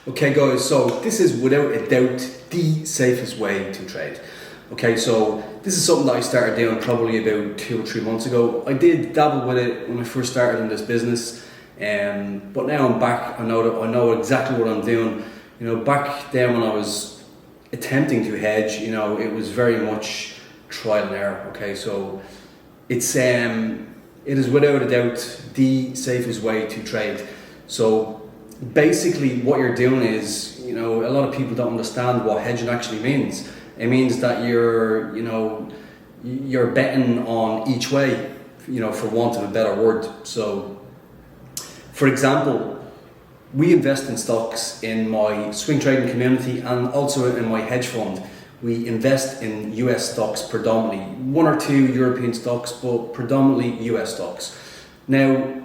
Okay guys, so this is without a doubt the safest way to trade. Okay, so this is something that I started doing probably about 2 or 3 months ago. I did dabble with it when I first started in this business, but now I'm back. I know exactly what I'm doing. You know, back then when I was attempting to hedge, you know, it was very much trial and error. Okay, so it is without a doubt the safest way to trade. So basically what you're doing is, you know, a lot of people don't understand what hedging actually means. It means that you're betting on each way, you know, for want of a better word. So for example, we invest in stocks in my swing trading community and also in my hedge fund. We invest in US stocks predominantly, 1 or 2 European stocks, but predominantly US stocks. Now,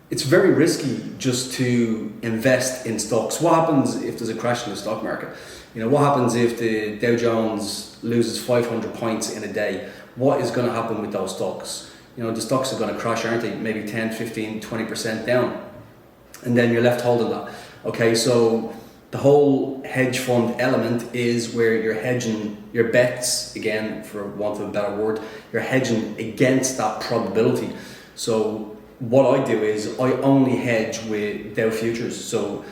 it's very risky just to invest in stocks. What happens if there's a crash in the stock market? You know, what happens if the Dow Jones loses 500 points in a day? What is going to happen with those stocks? You know, the stocks are going to crash, aren't they? Maybe 10, 15, 20% down. And then you're left holding that. Okay, so the whole hedge fund element is where you're hedging your bets, again, for want of a better word, you're hedging against that probability. So what I do is I only hedge with Dow futures, so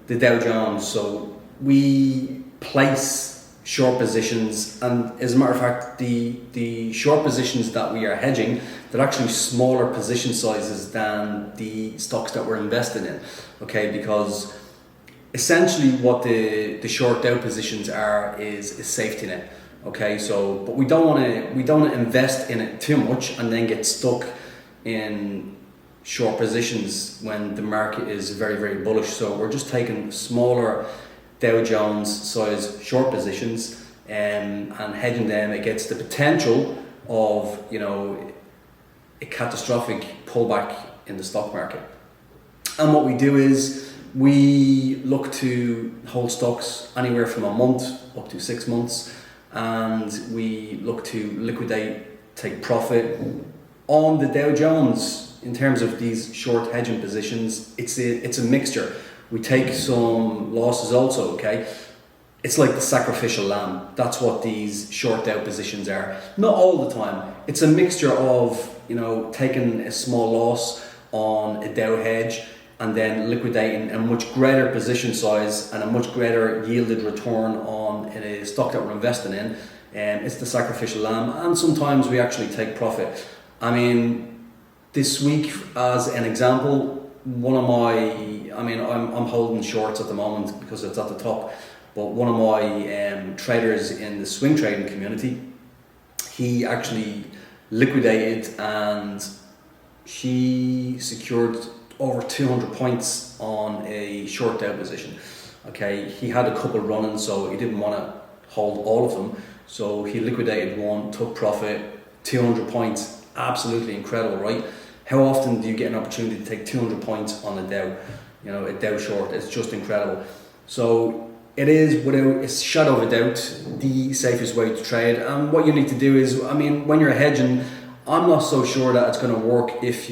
the Dow Jones. So we place short positions, and as a matter of fact, the short positions that we are hedging, they're actually smaller position sizes than the stocks that we're invested in. Okay, because essentially what the short Dow positions are is a safety net. Okay, so but we don't want to invest in it too much and then get stuck in short positions when the market is very, very bullish. So we're just taking smaller Dow Jones size short positions and hedging them against the potential of, you know, a catastrophic pullback in the stock market. And what we do is we look to hold stocks anywhere from a month up to 6 months, and we look to liquidate, take profit on the Dow Jones. In terms of these short hedging positions, it's a mixture. We take some losses also, okay? It's like the sacrificial lamb. That's what these short Dow positions are. Not all the time. It's a mixture of, you know, taking a small loss on a Dow hedge and then liquidating a much greater position size and a much greater yielded return on a stock that we're investing in. It's the sacrificial lamb, and sometimes we actually take profit. I mean, this week, as an example, I'm holding shorts at the moment because it's at the top, but one of my traders in the swing trading community, he actually liquidated and he secured over 200 points on a short Dow position. Okay, he had a couple running, so he didn't want to hold all of them, so he liquidated one, took profit, 200 points. Absolutely incredible, right? How often do you get an opportunity to take 200 points on a Dow, you know, a Dow short? It's just incredible. So it is, without a shadow of a doubt, the safest way to trade. And what you need to do is, I mean, when you're hedging, I'm not so sure that it's going to work it's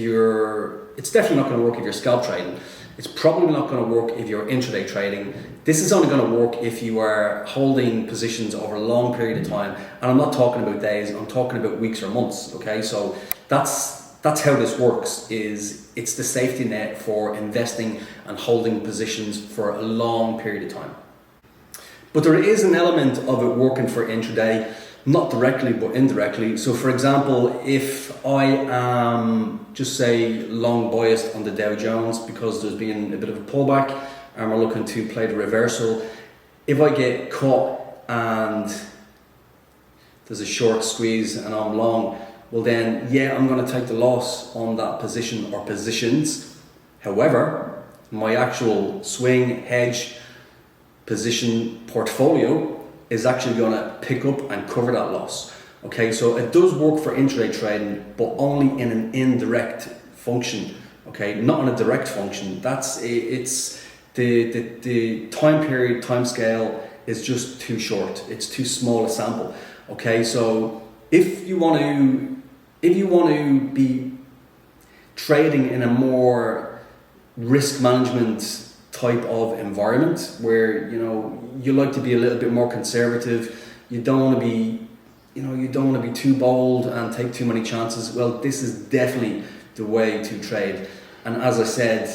definitely not going to work if you're scalp trading. It's probably not going to work if you're intraday trading. This is only going to work if you are holding positions over a long period of time. And I'm not talking about days, I'm talking about weeks or months, okay? So that's how this works. It's the safety net for investing and holding positions for a long period of time. But there is an element of it working for intraday, not directly but indirectly. So for example, if I am, just say, long biased on the Dow Jones because there's been a bit of a pullback and we're looking to play the reversal, if I get caught and there's a short squeeze and I'm long, well then, yeah, I'm going to take the loss on that position or positions. However, my actual swing hedge position portfolio is actually going to pick up and cover that loss. Okay, so it does work for intraday trading, but only in an indirect function. Okay, not on a direct function. It's the time period, time scale is just too short. It's too small a sample. Okay, so if you want to be trading in a more risk management type of environment where you like to be a little bit more conservative. You don't want to be too bold and take too many chances. Well, this is definitely the way to trade. And as I said,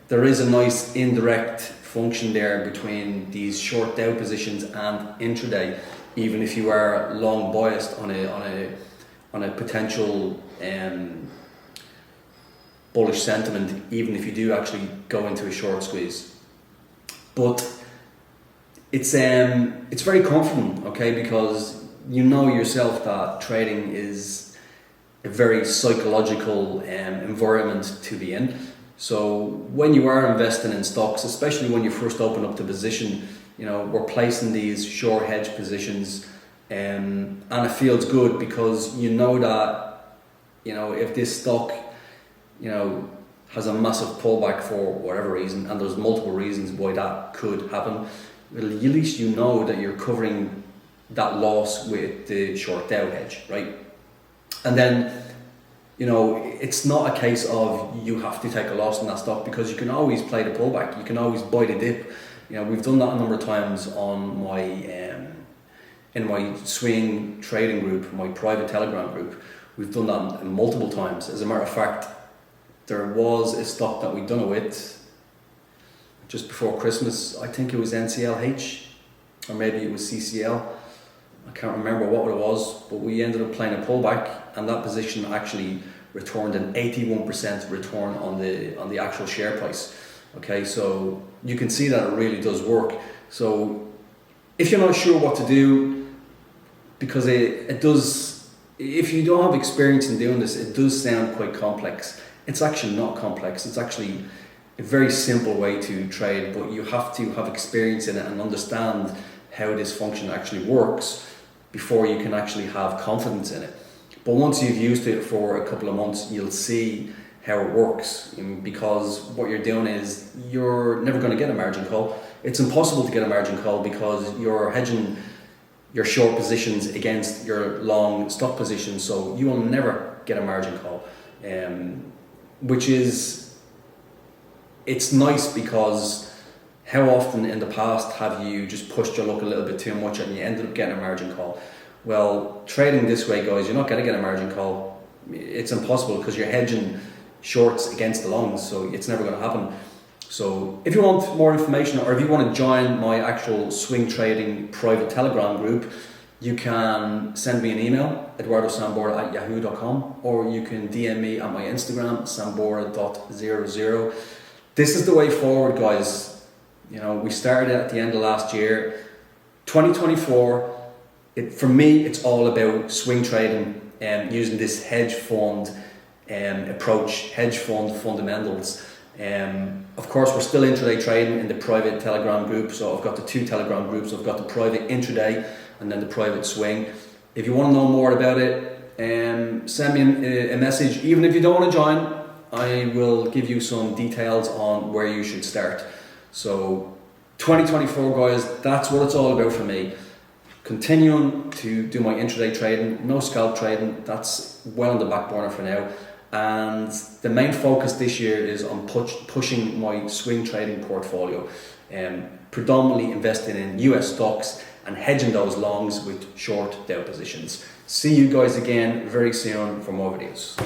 there is a nice indirect function there between these short DAO positions and intraday, even if you are long biased on a potential bullish sentiment, even if you do actually go into a short squeeze. But it's very comforting, okay, because you know yourself that trading is a very psychological environment to be in. So when you are investing in stocks, especially when you first open up the position, we're placing these short hedge positions, and it feels good because you know that if this stock has a massive pullback for whatever reason, and there's multiple reasons why that could happen, well, at least you know that you're covering that loss with the short DAO hedge, right? And then it's not a case of you have to take a loss in that stock, because you can always play the pullback, you can always buy the dip. We've done that a number of times on my in my swing trading group, my private Telegram group. We've done that multiple times. As a matter of fact, there was a stock that we'd done it with just before Christmas. I think it was NCLH, or maybe it was CCL. I can't remember what it was, but we ended up playing a pullback, and that position actually returned an 81% return on the actual share price. Okay, so you can see that it really does work. So if you're not sure what to do, because it does, if you don't have experience in doing this, it does sound quite complex. It's actually not complex. It's actually a very simple way to trade, but you have to have experience in it and understand how this function actually works before you can actually have confidence in it. But once you've used it for a couple of months, you'll see how it works, because what you're doing is you're never going to get a margin call. It's impossible to get a margin call because you're hedging your short positions against your long stock positions, so you will never get a margin call, which is, it's nice, because how often in the past have you just pushed your luck a little bit too much and you ended up getting a margin call? Well, trading this way, guys, you're not going to get a margin call. It's impossible, because you're hedging shorts against the longs, so it's never going to happen. So if you want more information, or if you want to join my actual swing trading private Telegram group, you can send me an email, eduardosambora@yahoo.com, or you can DM me at my Instagram, sambora.00. This is the way forward, guys. We started at the end of last year. 2024, for me, it's all about swing trading and using this hedge fund approach, hedge fund fundamentals. Of course, we're still intraday trading in the private Telegram group. So I've got the two Telegram groups. I've got the private intraday and then the private swing. If you want to know more about it, send me a message. Even if you don't want to join, I will give you some details on where you should start. So 2024, guys, that's what it's all about for me. Continuing to do my intraday trading, no scalp trading, that's well on the back burner for now. And the main focus this year is on pushing my swing trading portfolio, predominantly investing in US stocks and hedging those longs with short DAO positions. See you guys again very soon for more videos.